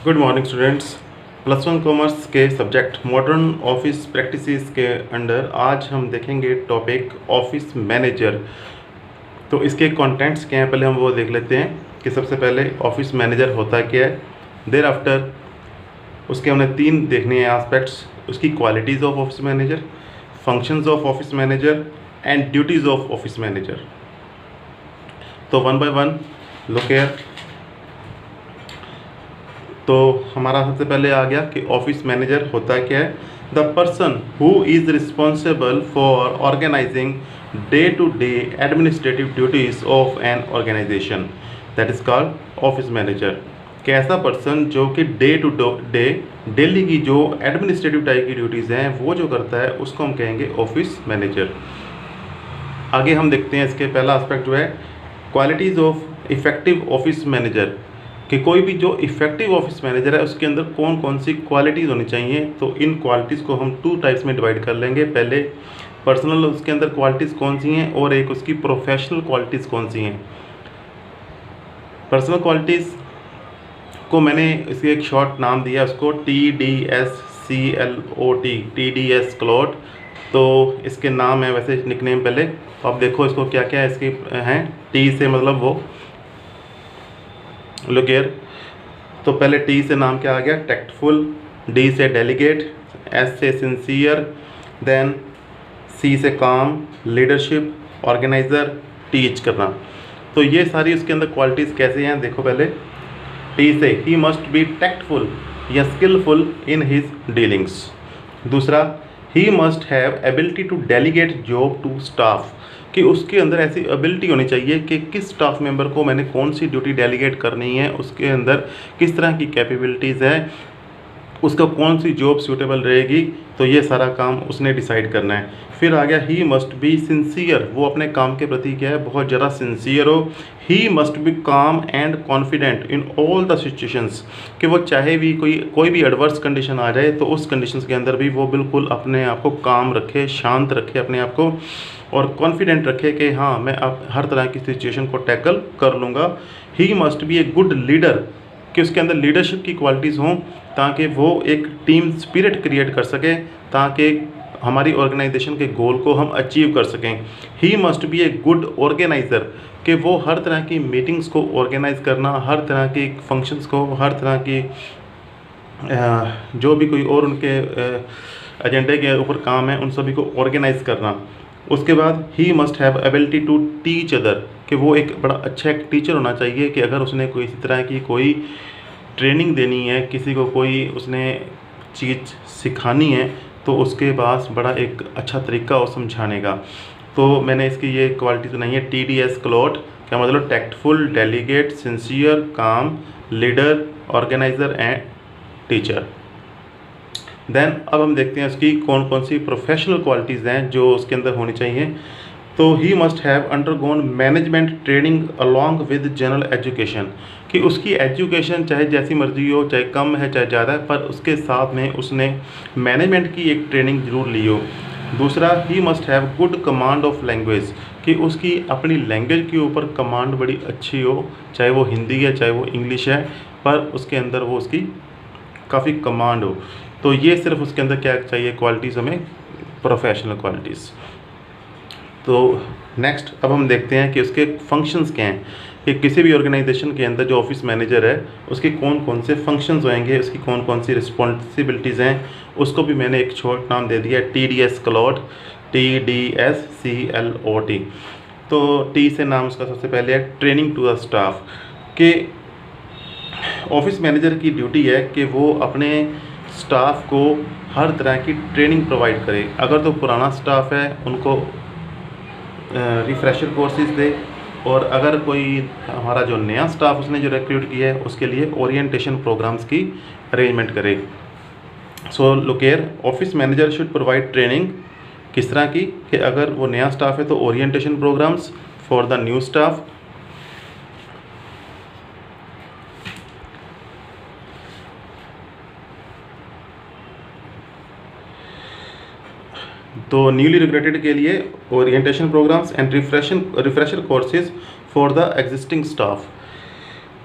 Good morning students. Plus one commerce के subject modern office practices के under आज हम देखेंगे टॉपिक ऑफिस मैनेजर। तो इसके कंटेंट्स क्या हैं पहले हम वो देख लेते हैं कि सबसे पहले ऑफिस मैनेजर होता क्या है। देर आफ्टर उसके हमने तीन देखने हैं एस्पेक्ट्स, उसकी qualities of office manager, functions of office manager and duties of office manager. तो one by one look here. तो हमारा सबसे पहले आ गया कि ऑफिस मैनेजर होता क्या है। The person who is responsible for organising day to day administrative duties of an organisation, that is called office manager. कैसा पर्सन जो कि डे टू डे डेली की जो एडमिनिस्ट्रेटिव टाइप की ड्यूटीज़ हैं वो जो करता है उसको हम कहेंगे ऑफिस मैनेजर। आगे हम देखते हैं इसके पहला एस्पेक्ट जो है qualities of effective office manager, कि कोई भी जो इफ़ेक्टिव ऑफिस मैनेजर है उसके अंदर कौन कौन सी क्वालिटीज़ होनी चाहिए। तो इन क्वालिटीज़ को हम टू टाइप्स में डिवाइड कर लेंगे। पहले पर्सनल उसके अंदर क्वालिटीज़ कौन सी हैं और एक उसकी प्रोफेशनल क्वालिटीज़ कौन सी हैं। पर्सनल क्वालिटीज़ को मैंने इसके एक शॉर्ट नाम दिया उसको TDSCLOT, TDS क्लोट। तो इसके नाम है वैसे निकनेम पहले तो आप देखो इसको क्या क्या इसके हैं। टी से मतलब वो लुक हियर। तो पहले टी से नाम क्या आ गया, टैक्टफुल। डी से डेलीगेट, एस से सिंसियर, देन सी से काम, लीडरशिप, ऑर्गेनाइज़र, टीच करना। तो ये सारी उसके अंदर क्वालिटीज़ कैसे हैं देखो पहले। टी से ही मस्ट बी टैक्टफुल या स्किलफुल इन हिज डीलिंग्स। दूसरा, he must have ability to delegate job to staff, कि उसके अंदर ऐसी एबिलिटी होनी चाहिए कि किस स्टाफ मेंबर को मैंने कौन सी ड्यूटी डेलीगेट करनी है, उसके अंदर किस तरह की कैपेबिलिटीज़ है, उसका कौन सी जॉब सूटेबल रहेगी। तो ये सारा काम उसने डिसाइड करना है। फिर आ गया ही मस्ट बी सिंसियर, वो अपने काम के प्रति क्या है बहुत ज़्यादा सिंसियर हो। ही मस्ट बी काम and confident in all the situations, कि वो चाहे भी कोई भी एडवर्स कंडीशन आ जाए तो उस कंडीशंस के अंदर भी वो बिल्कुल अपने आप को काम रखे, शांत रखे अपने आप को, और कॉन्फिडेंट रखे कि हाँ मैं अब हर तरह की सिचुएशन को टैकल कर लूँगा। ही must B a good leader, कि उसके अंदर लीडरशिप की क्वालिटीज़ हों ताकि वो एक टीम स्पिरिट क्रिएट कर सके, ताकि हमारी ऑर्गेनाइजेशन के गोल को हम अचीव कर सकें। ही must B a good organiser, कि वो हर तरह की मीटिंग्स को ऑर्गेनाइज़ करना, हर तरह की फंक्शंस को, हर तरह की जो भी कोई और उनके एजेंडे के ऊपर काम है उन सभी को ऑर्गेनाइज़ करना। उसके बाद he must have ability to teach other, कि वो एक बड़ा अच्छा एक टीचर होना चाहिए, कि अगर उसने कोई इसी तरह की कोई ट्रेनिंग देनी है, किसी को कोई उसने चीज़ सिखानी है तो उसके पास बड़ा एक अच्छा तरीका हो समझाने का। तो मैंने इसकी ये क्वालिटी तो नहीं है TDS क्लोट, क्या मतलब टैक्टफुल, डेलीगेट, सिंसियर, काम, leader, organiser and teacher. Then अब हम देखते हैं उसकी कौन कौन सी प्रोफेशनल क्वालिटीज़ हैं जो उसके अंदर होनी चाहिए। तो ही must have undergone management training along with general education, कि उसकी एजुकेशन चाहे जैसी मर्जी हो, चाहे कम है चाहे ज़्यादा है, पर उसके साथ में उसने मैनेजमेंट की एक ट्रेनिंग ज़रूर ली हो। दूसरा, he must have good command of language, कि उसकी अपनी लैंग्वेज के ऊपर कमांड बड़ी अच्छी हो, चाहे वो हिंदी है चाहे वो इंग्लिश है, पर उसके अंदर वो उसकी काफ़ी कमांड हो। तो ये सिर्फ उसके अंदर क्या चाहिए क्वालिटीज़ हमें, प्रोफेशनल क्वालिटीज़। तो नेक्स्ट अब हम देखते हैं कि उसके फंक्शंस क्या हैं, कि किसी भी ऑर्गेनाइजेशन के अंदर जो ऑफिस मैनेजर है उसके कौन कौन से फंक्शंस होंगे, उसकी कौन कौन सी रिस्पॉन्सिबिलिटीज़ हैं। उसको भी मैंने एक शॉर्ट नाम दे दिया TDS क्लोट, TDSCLOT। तो टी से नाम उसका सबसे पहले है ट्रेनिंग टू द स्टाफ, कि ऑफिस मैनेजर की ड्यूटी है कि वो अपने स्टाफ को हर तरह की ट्रेनिंग प्रोवाइड करे। अगर तो पुराना स्टाफ है उनको रिफ़्रेशर कोर्सेज दे, और अगर कोई हमारा जो नया स्टाफ उसने जो रिक्रूट किया है उसके लिए ओरिएंटेशन प्रोग्राम्स की अरेंजमेंट करे। So look here, office manager should provide training किस तरह की, कि अगर वो नया स्टाफ है तो orientation programmes for the new staff. तो न्यूली रिक्रूटेड के लिए orientation programmes and refresher courses for the existing staff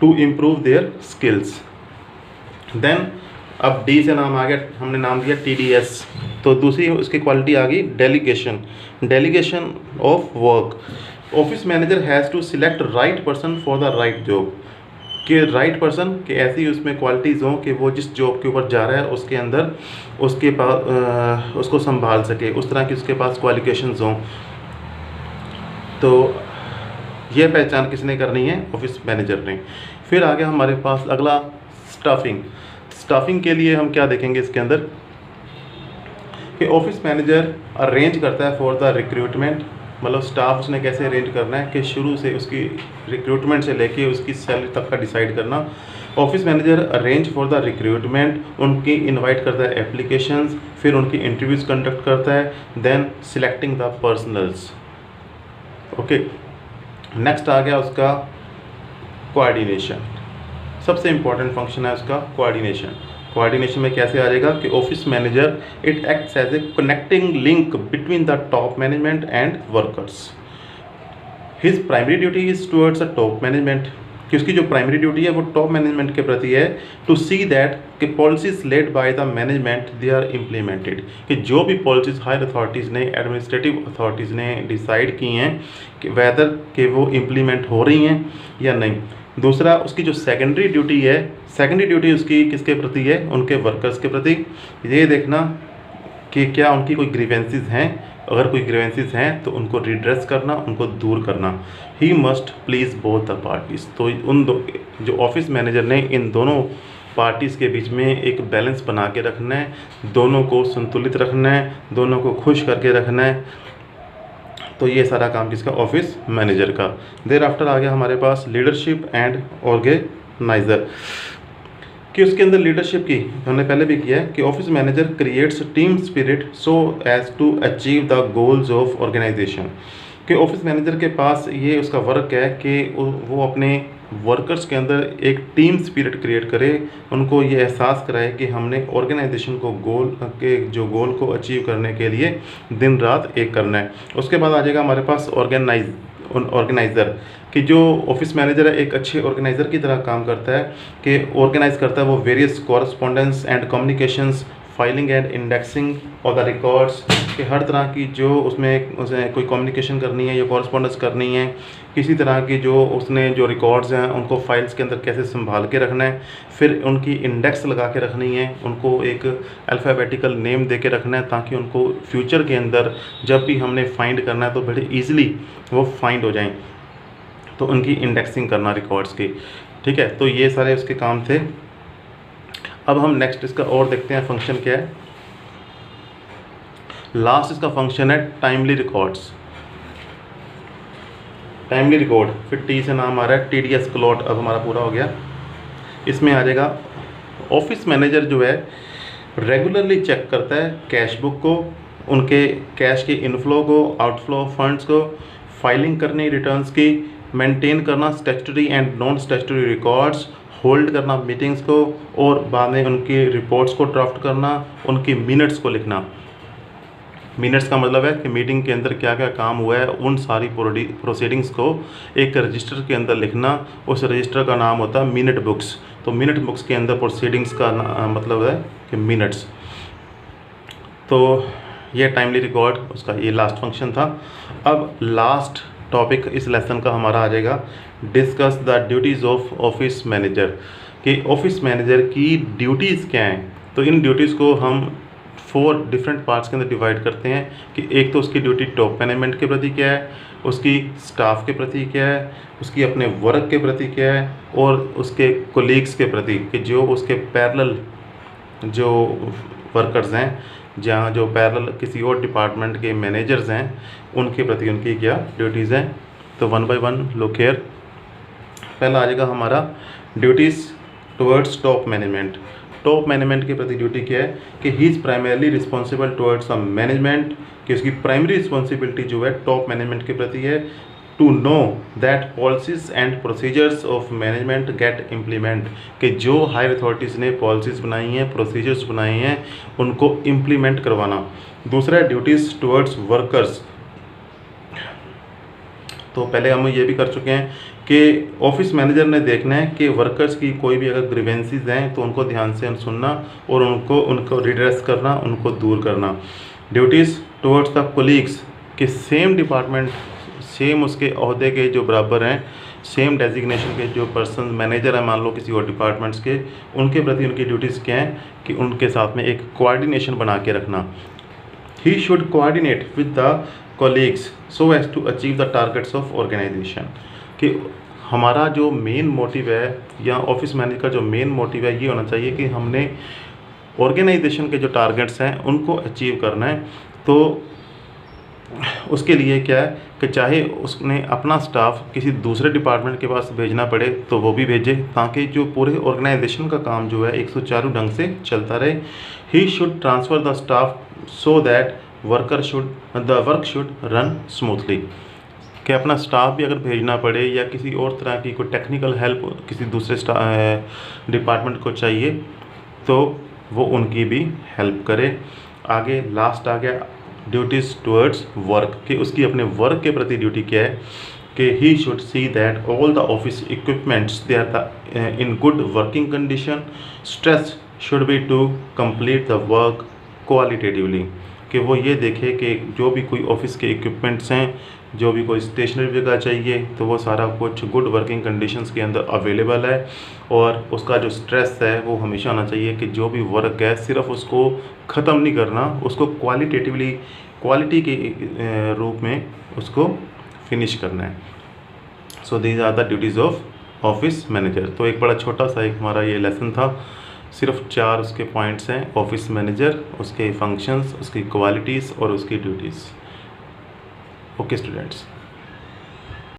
to improve their skills. Then अब डी से नाम आ गया, हमने नाम दिया TDS। तो दूसरी उसकी क्वालिटी आ गई delegation, delegation of work. Office manager has to select right person for the right job, कि राइट पर्सन कि ऐसी उसमें क्वालिटीज़ हों कि वो जिस जॉब के ऊपर जा रहा है उसके अंदर उसके पास उसको संभाल सके, उस तरह की उसके पास क्वालिफिकेशंस हों। तो ये पहचान किसने करनी है? ऑफिस मैनेजर ने। फिर आ गया हमारे पास अगला स्टाफिंग। स्टाफिंग के लिए हम क्या देखेंगे इसके अंदर कि ऑफिस मैनेजर अरेंज करता है फॉर द रिक्रूटमेंट, मतलब स्टाफ उसने कैसे अरेंज करना है कि शुरू से उसकी रिक्रूटमेंट से लेके उसकी सैलरी तक का डिसाइड करना। Office manager arrange for the recruitment, उनकी इनवाइट करता है एप्लीकेशंस, फिर उनकी इंटरव्यूज़ कंडक्ट करता है, then selecting the personnels. Okay, next आ गया उसका कोऑर्डिनेशन। सबसे इम्पॉर्टेंट फंक्शन है उसका कोऑर्डिनेशन। कोऑर्डिनेशन में कैसे आ जाएगा कि office manager it acts as a connecting link between the top management and workers. His primary duty is towards a top management, कि उसकी जो प्राइमरी ड्यूटी है वो टॉप मैनेजमेंट के प्रति है, टू सी दैट कि policies led by the management they are implemented, कि जो भी पॉलिसीज हायर अथॉरिटीज़ ने, एडमिनिस्ट्रेटिव अथॉरिटीज़ ने डिसाइड की हैं कि वेदर कि वो इम्प्लीमेंट हो रही हैं या नहीं। दूसरा उसकी जो सेकेंडरी ड्यूटी है, सेकेंडरी ड्यूटी उसकी किसके प्रति है? उनके वर्कर्स के प्रति। ये देखना कि क्या उनकी कोई ग्रीवेंसेस हैं, अगर कोई ग्रीवेंसेस हैं तो उनको रिड्रेस करना, उनको दूर करना। He must please both the parties. तो उन दो जो ऑफिस मैनेजर ने इन दोनों पार्टीज़ के बीच में एक बैलेंस बना के रखना है, दोनों को संतुलित रखना है, दोनों को खुश करके रखना है। तो ये सारा काम किसका? ऑफिस मैनेजर का। देर आफ्टर आ गया हमारे पास लीडरशिप एंड ऑर्गेनाइजर, कि उसके अंदर लीडरशिप की हमने पहले भी किया है कि office manager creates team spirit so as to achieve the goals of organisation, कि ऑफिस मैनेजर के पास ये उसका वर्क है कि वो अपने वर्कर्स के अंदर एक टीम स्पिरिट क्रिएट करे, उनको ये एहसास कराए कि हमने ऑर्गेनाइजेशन को गोल को अचीव करने के लिए दिन रात एक करना है। उसके बाद आ जाएगा हमारे पास ऑर्गेनाइज़र, कि जो ऑफिस मैनेजर है एक अच्छे ऑर्गेनाइज़र की तरह काम करता है, कि ऑर्गेनाइज करता है वो various correspondence and communications, filing and indexing of the records, कि हर तरह की जो उसमें कोई कम्युनिकेशन करनी है या कॉरस्पॉन्डेंस करनी है, किसी तरह की जो उसने जो रिकॉर्ड्स हैं उनको फाइल्स के अंदर कैसे संभाल के रखना है, फिर उनकी इंडेक्स लगा के रखनी है, उनको एक अल्फ़ाबेटिकल नेम दे के रखना है, ताकि उनको फ्यूचर के अंदर जब भी हमने फाइंड करना है तो बड़े ईजिली वो फाइंड हो जाएं। तो उनकी इंडेक्सिंग करना रिकॉर्ड्स की, ठीक है। तो ये सारे उसके काम थे। अब हम नेक्स्ट इसका और देखते हैं फंक्शन क्या है। लास्ट इसका फंक्शन है टाइमली रिकॉर्ड्स। टाइमली रिकॉर्ड, फिर टी से नाम आ रहा है TDS क्लॉट। अब हमारा पूरा हो गया। इसमें आ जाएगा ऑफिस मैनेजर जो है रेगुलरली चेक करता है कैश बुक को, उनके कैश के इनफ्लो को, आउटफ्लो फंड्स को, फाइलिंग करनी रिटर्न्स की, मेंटेन करना statutory and non statutory records, hold करना मीटिंग्स को, और बाद में उनकी रिपोर्ट्स को ड्राफ्ट करना, उनकी मिनट्स को लिखना। मिनट्स का मतलब है कि मीटिंग के अंदर क्या क्या काम हुआ है उन सारी प्रोसीडिंग्स को एक रजिस्टर के अंदर लिखना। उस रजिस्टर का नाम होता है मिनट बुक्स। तो मिनट बुक्स के अंदर प्रोसीडिंग्स का मतलब है कि मिनट्स। तो ये टाइमली रिकॉर्ड उसका ये लास्ट फंक्शन था। अब लास्ट टॉपिक इस लेसन का हमारा आ जाएगा discuss the duties of office manager, कि ऑफिस मैनेजर की ड्यूटीज़ क्या हैं। तो इन ड्यूटीज़ को हम 4 डिफरेंट पार्ट्स के अंदर डिवाइड करते हैं, कि एक तो उसकी ड्यूटी टॉप मैनेजमेंट के प्रति क्या है, उसकी स्टाफ के प्रति क्या है, उसकी अपने वर्क के प्रति क्या है, और उसके कोलीग्स के प्रति, कि जो उसके पैरेलल जो वर्कर्स हैं, जहाँ जो पैरेलल किसी और डिपार्टमेंट के मैनेजर्स हैं, उनके प्रति उनकी क्या ड्यूटीज़ हैं। तो 1 बाय 1 लुक हियर। पहला आ जाएगा हमारा duties towards top management. Top management के प्रति ड्यूटी क्या है कि he is primarily responsible towards a management, कि उसकी प्राइमरी रिस्पॉन्सिबिलिटी जो है टॉप मैनेजमेंट के प्रति है, to know that policies and procedures of management get implement, कि जो हायर अथॉरिटीज़ ने पॉलिसीज़ बनाई हैं, प्रोसीजर्स बनाए हैं, उनको इम्प्लीमेंट करवाना। दूसरा है ड्यूटीज़ टुवर्ड्स वर्कर्स। तो पहले हम ये भी कर चुके हैं कि ऑफिस मैनेजर ने देखना है कि वर्कर्स की कोई भी अगर ग्रीवेंसीज हैं तो उनको ध्यान से सुनना और उनको रिड्रेस करना, उनको दूर करना। ड्यूटीज़ टुवर्ड्स द कोलीग्स कि सेम डिपार्टमेंट, सेम उसके अहदे के जो बराबर हैं, सेम डेजिग्नेशन के जो पर्सन मैनेजर हैं मान लो किसी और डिपार्टमेंट्स के, उनके प्रति उनकी ड्यूटीज़ क्या हैं कि उनके साथ में एक कोऑर्डिनेशन बना के रखना। He should coordinate with the colleagues so as to achieve the targets of organisation कि हमारा जो मेन मोटिव है या ऑफिस मैनेजर का जो मेन मोटिव है ये होना चाहिए कि हमने ऑर्गेनाइजेशन के जो टारगेट्स हैं उनको अचीव करना है। तो उसके लिए क्या है कि चाहे उसने अपना स्टाफ किसी दूसरे डिपार्टमेंट के पास भेजना पड़े तो वो भी भेजे, ताकि जो पूरे ऑर्गेनाइजेशन का काम जो है 104 ढंग से चलता रहे। He should transfer the staff so that work should run smoothly कि अपना स्टाफ भी अगर भेजना पड़े या किसी और तरह की कोई टेक्निकल हेल्प किसी दूसरे डिपार्टमेंट को चाहिए तो वो उनकी भी हेल्प करे। आगे लास्ट आ गया ड्यूटीज़ टुवर्ड्स वर्क कि उसकी अपने वर्क के प्रति ड्यूटी क्या है कि he should see that all the office equipments they are in good working condition. Stress should be to complete the work qualitatively कि वो ये देखे कि जो भी कोई ऑफिस के इक्विपमेंट्स हैं, जो भी कोई स्टेशनरी वगैरह चाहिए तो वो सारा कुछ गुड वर्किंग कंडीशंस के अंदर अवेलेबल है। और उसका जो स्ट्रेस है वो हमेशा होना चाहिए कि जो भी वर्क है सिर्फ उसको ख़त्म नहीं करना, उसको क्वालिटेटिवली क्वालिटी के रूप में उसको फिनिश करना है। So these are the duties of office manager. तो एक बड़ा छोटा सा एक हमारा ये लेसन था, सिर्फ 4 उसके पॉइंट्स हैं, ऑफिस मैनेजर, उसके फंक्शंस, उसकी क्वालिटीज़ और उसकी ड्यूटीज़। Okay students.